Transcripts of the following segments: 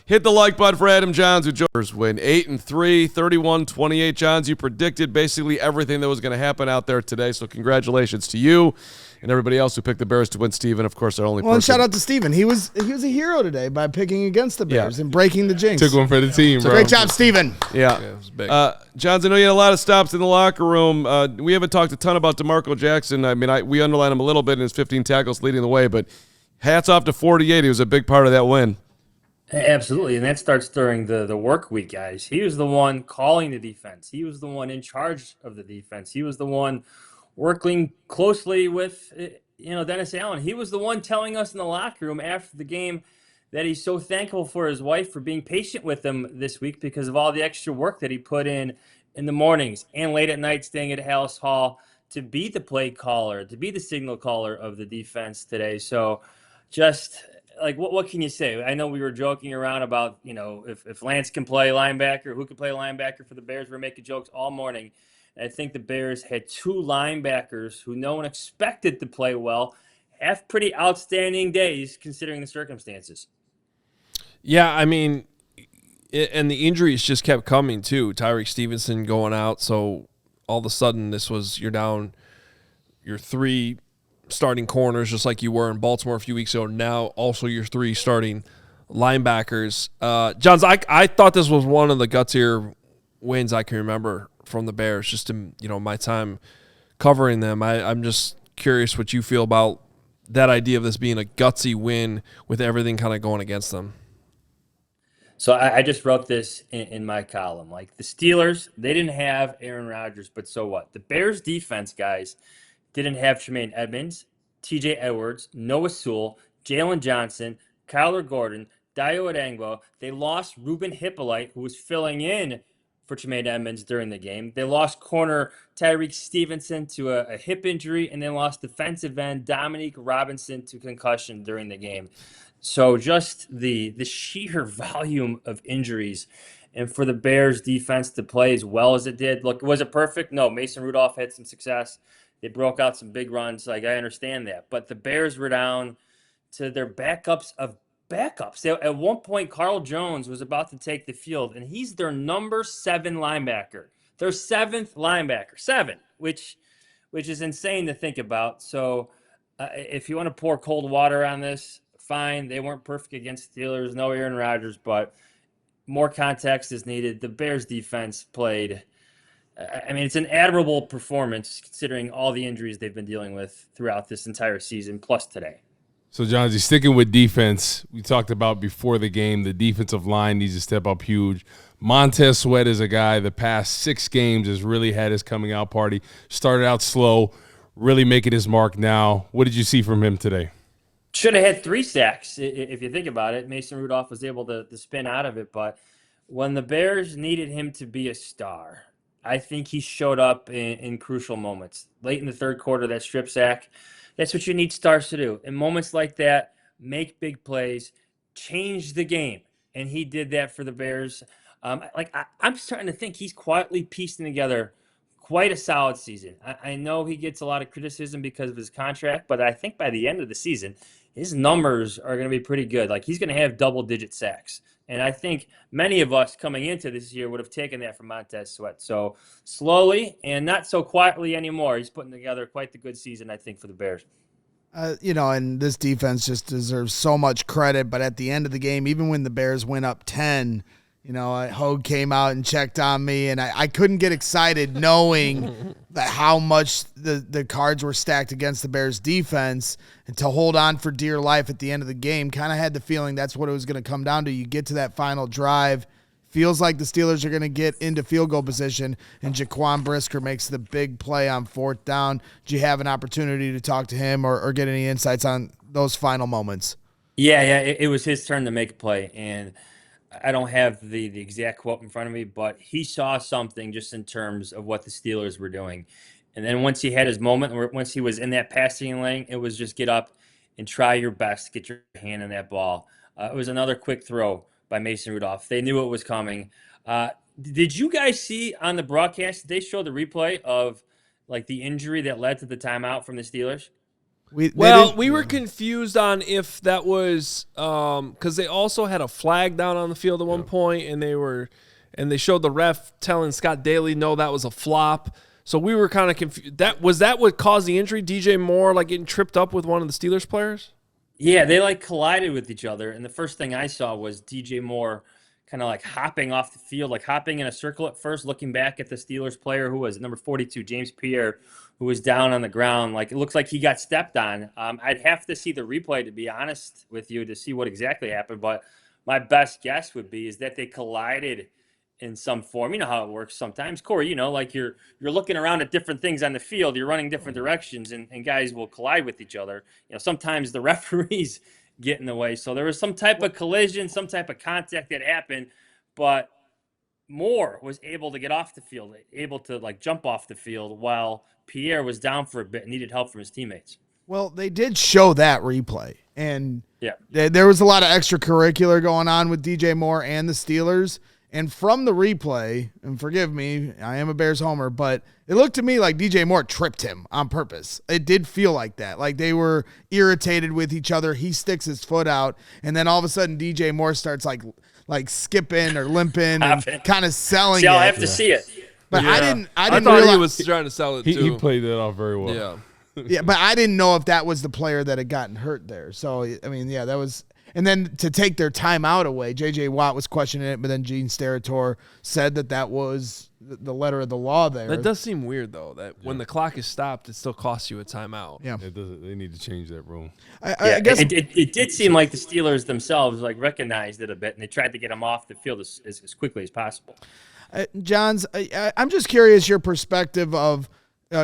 Hit the like button for Adam Jahns, who Jokers win 8-3, 31-28. Jahns, you predicted basically everything that was going to happen out there today, so congratulations to you and everybody else who picked the Bears to win. Steven, of course, our only person. And shout out to Steven. He was a hero today by picking against the Bears and breaking the jinx. Took one for the team, bro. Great job, Steven. Yeah. It was big. Jahns, I know you had a lot of stops in the locker room. We haven't talked a ton about DeMarco Jackson. I mean, we underlined him a little bit in his 15 tackles leading the way, but hats off to 48. He was a big part of that win. Absolutely, and that starts during the work week, guys. He was the one calling the defense. He was the one in charge of the defense. He was the one working closely with, Dennis Allen. He was the one telling us in the locker room after the game that he's so thankful for his wife for being patient with him this week because of all the extra work that he put in the mornings and late at night staying at Hallis Hall to be the play caller, to be the signal caller of the defense today. So just – what can you say? I know we were joking around about, if Lance can play linebacker, who can play linebacker for the Bears. We were making jokes all morning. And I think the Bears had two linebackers who no one expected to play well, have pretty outstanding days considering the circumstances. Yeah, I mean, and the injuries just kept coming too. Tyreek Stevenson going out, so all of a sudden you're down your three starting corners just like you were in Baltimore a few weeks ago. Now also your three starting linebackers. Jahns, I thought this was one of the gutsier wins I can remember from the Bears, just in my time covering them. I'm just curious what you feel about that idea of this being a gutsy win with everything kind of going against them. So I just wrote this in my column. Like the Steelers, they didn't have Aaron Rodgers, but so what? The Bears defense, guys, didn't have Tremaine Edmonds, TJ Edwards, Noah Sewell, Jalen Johnson, Kyler Gordon, Dayo Odangbo. They lost Ruben Hippolyte, who was filling in for Tremaine Edmonds during the game. They lost corner Tyreek Stevenson to a hip injury, and they lost defensive end Dominique Robinson to concussion during the game. So just the sheer volume of injuries, and for the Bears defense to play as well as it did. Look, was it perfect? No, Mason Rudolph had some success. They broke out some big runs. I understand that. But the Bears were down to their backups of backups. At one point, Carl Jones was about to take the field, and he's their number 7 linebacker. Their 7th linebacker. 7, which is insane to think about. So if you want to pour cold water on this, fine. They weren't perfect against the Steelers. No Aaron Rodgers, but more context is needed. The Bears defense played – I mean, it's an admirable performance considering all the injuries they've been dealing with throughout this entire season, plus today. So, John, you're sticking with defense. We talked about before the game, the defensive line needs to step up huge. Montez Sweat is a guy the past 6 games has really had his coming out party. Started out slow, really making his mark now. What did you see from him today? Should have had 3 sacks, if you think about it. Mason Rudolph was able to spin out of it, but when the Bears needed him to be a star, I think he showed up in crucial moments. Late in the third quarter, that strip sack, that's what you need stars to do. In moments like that, make big plays, change the game. And he did that for the Bears. I'm starting to think he's quietly piecing together quite a solid season. I know he gets a lot of criticism because of his contract, but I think by the end of the season, his numbers are going to be pretty good. Like, he's going to have double-digit sacks. And I think many of us coming into this year would have taken that from Montez Sweat. So slowly and not so quietly anymore, he's putting together quite the good season, I think, for the Bears. And this defense just deserves so much credit. But at the end of the game, even when the Bears went up 10, Hogue came out and checked on me, and I couldn't get excited knowing that how much the cards were stacked against the Bears defense, and to hold on for dear life at the end of the game. Kind of had the feeling that's what it was going to come down to. You get to that final drive, feels like the Steelers are going to get into field goal position, and Jaquan Brisker makes the big play on 4th down. Did you have an opportunity to talk to him or get any insights on those final moments? Yeah, it was his turn to make a play, and I don't have the exact quote in front of me, but he saw something just in terms of what the Steelers were doing. And then once he had his moment, or once he was in that passing lane, it was just get up and try your best to get your hand on that ball. It was another quick throw by Mason Rudolph. They knew it was coming. Did you guys see on the broadcast, did they show the replay of the injury that led to the timeout from the Steelers? We were confused on if that was because they also had a flag down on the field at one point, and they showed the ref telling Scott Daly, no, that was a flop. So we were kind of confused. Was that what caused the injury? DJ Moore getting tripped up with one of the Steelers players? Yeah, they collided with each other, and the first thing I saw was DJ Moore kind of hopping off the field, hopping in a circle at first, looking back at the Steelers player who was number 42, James Pierre, who was down on the ground. It looks like he got stepped on. I'd have to see the replay, to be honest with you, to see what exactly happened. But my best guess would be is that they collided in some form. You know how it works sometimes, Corey. You're looking around at different things on the field. You're running different directions, and guys will collide with each other. Sometimes the referees get in the way. So there was some type of collision, some type of contact that happened, but Moore was able to get off the field, able to jump off the field while Pierre was down for a bit and needed help from his teammates. Well, they did show that replay, and yeah, there was a lot of extracurricular going on with DJ Moore and the Steelers. And from the replay, and forgive me, I am a Bears homer, but it looked to me like DJ Moore tripped him on purpose. It did feel like that. They were irritated with each other. He sticks his foot out, and then all of a sudden DJ Moore starts like skipping or limping and kind of selling See, I'll it. have to see it. But I didn't thought realize he was trying to sell it too. He played that off very well. Yeah. Yeah, but I didn't know if that was the player that had gotten hurt there. So, I mean, yeah, that was – and then to take their timeout away, J.J. Watt was questioning it, but then Gene Steratore said that was the letter of the law there. That does seem weird, though, that when the clock is stopped, it still costs you a timeout. Yeah. It doesn't. They need to change that rule. I guess it did seem like the Steelers themselves recognized it a bit, and they tried to get him off the field as quickly as possible. Jahns, I'm just curious your perspective of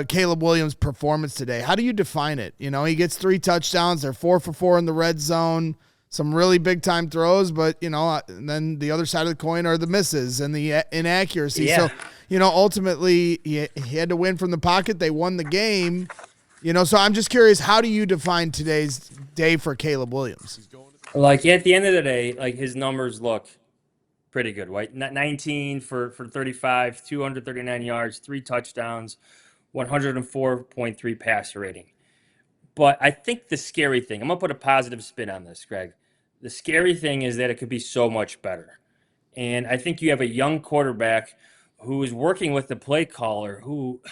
Caleb Williams' performance today. How do you define it? He gets 3 touchdowns. They're 4 for 4 in the red zone. Some really big-time throws, but, and then the other side of the coin are the misses and the inaccuracy. Yeah. So, ultimately, he had to win from the pocket. They won the game. So I'm just curious, how do you define today's day for Caleb Williams? At the end of the day, his numbers look pretty good, right? 19 for 35, 239 yards, 3 touchdowns, 104.3 passer rating. But I think the scary thing, I'm going to put a positive spin on this, Greg. The scary thing is that it could be so much better. And I think you have a young quarterback who is working with the play caller who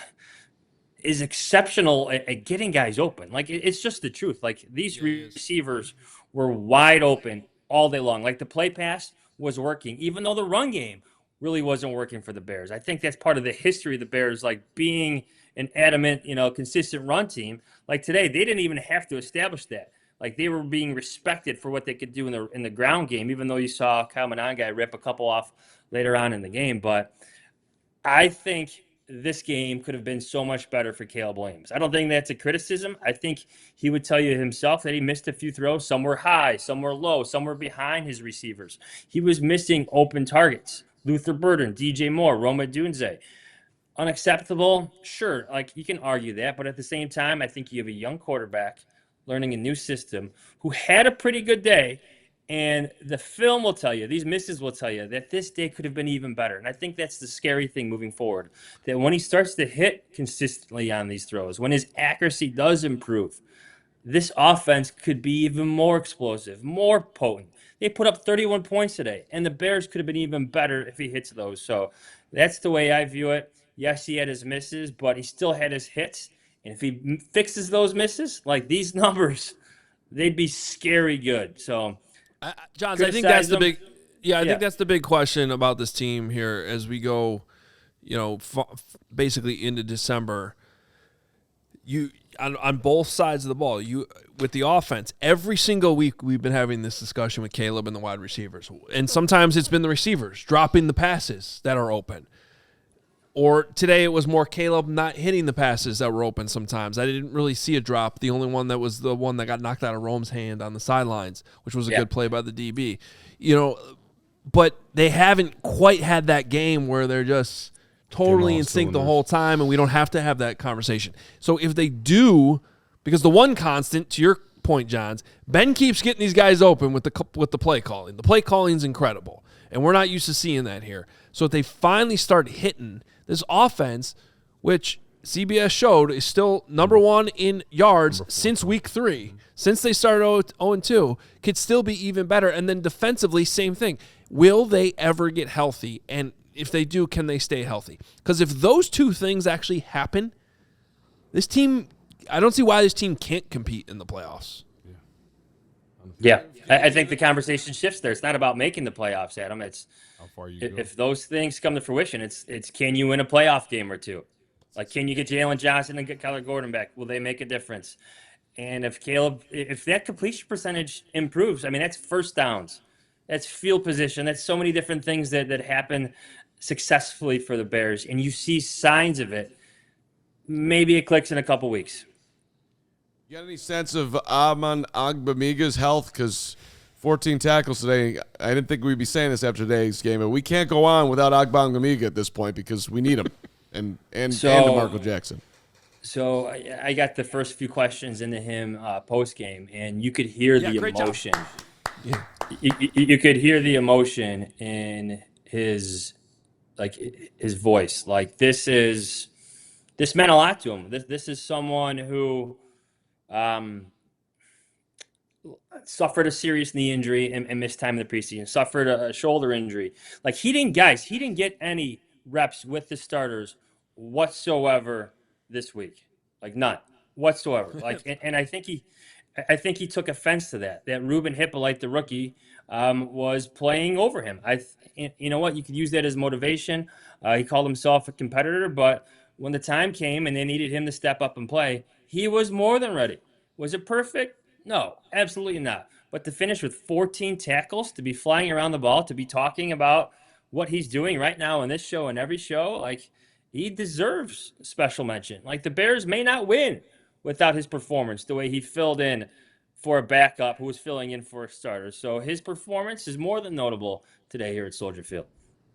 is exceptional at getting guys open. It's just the truth. These receivers were wide open all day long. The play pass was working, even though the run game really wasn't working for the Bears. I think that's part of the history of the Bears, being an adamant, consistent run team. Today, they didn't even have to establish that. They were being respected for what they could do in the ground game, even though you saw Kyle Monangai rip a couple off later on in the game. But I think this game could have been so much better for Caleb Williams. I don't think that's a criticism. I think he would tell you himself that he missed a few throws. Some were high, some were low, some were behind his receivers. He was missing open targets. Luther Burden, DJ Moore, Roma Dunze. Unacceptable? Sure, you can argue that, but at the same time, I think you have a young quarterback learning a new system who had a pretty good day, and the film will tell you, these misses will tell you that this day could have been even better. And I think that's the scary thing moving forward, that when he starts to hit consistently on these throws, when his accuracy does improve, this offense could be even more explosive, more potent. They put up 31 points today, and the Bears could have been even better if he hits those. So that's the way I view it. Yes, he had his misses, but he still had his hits. And if he fixes those misses, these numbers, they'd be scary good. So, Jahns, I think that's the big. I think that's the big question about this team here as we go, basically into December. You on both sides of the ball, with the offense, every single week we've been having this discussion with Caleb and the wide receivers, and sometimes it's been the receivers dropping the passes that are open. Or today it was more Caleb not hitting the passes that were open sometimes. I didn't really see a drop. The only one that was the one that got knocked out of Rome's hand on the sidelines, which was a good play by the DB. But they haven't quite had that game where they're just totally in sync the whole time, and we don't have to have that conversation. So if they do, because the one constant, to your point, Jahns, Ben keeps getting these guys open with the play calling. The play calling is incredible, and we're not used to seeing that here. So if they finally start hitting this offense, which CBS showed is still number one in yards since week 3. Since they started 0-2, could still be even better. And then defensively, same thing. Will they ever get healthy? And if they do, can they stay healthy? Because if those two things actually happen, this team, I don't see why this team can't compete in the playoffs. Yeah, I think the conversation shifts there. It's not about making the playoffs, Adam. It's How far you go. if those things come to fruition, it's can you win a playoff game or two? Like, can you get Jalen Johnson and get Kyler Gordon back? Will they make a difference? And if that completion percentage improves, I mean, that's first downs, that's field position, that's so many different things that happen successfully for the Bears, and you see signs of it. Maybe it clicks in a couple weeks. You got any sense of Amen Ogbongbemiga's health? Because 14 tackles today. I didn't think we'd be saying this after today's game, but we can't go on without Ogbongbemiga at this point because we need him and DeMarco Jackson. So I got the first few questions into him post game, and you could hear the emotion. Yeah. You could hear the emotion in his voice. Like, this meant a lot to him. This is someone who suffered a serious knee injury and missed time in the preseason, suffered a shoulder injury. Like, he didn't get any reps with the starters whatsoever this week. Like, none whatsoever. Like, and I think he took offense to that Ruben Hippolyte, the rookie, was playing over him. You know what? You could use that as motivation. He called himself a competitor, but when the time came and they needed him to step up and play, he was more than ready. Was it perfect? No, absolutely not. But to finish with 14 tackles, to be flying around the ball, to be talking about what he's doing right now in this show and every show, like, he deserves special mention. Like, the Bears may not win without his performance, the way he filled in for a backup who was filling in for a starter. So his performance is more than notable today here at Soldier Field.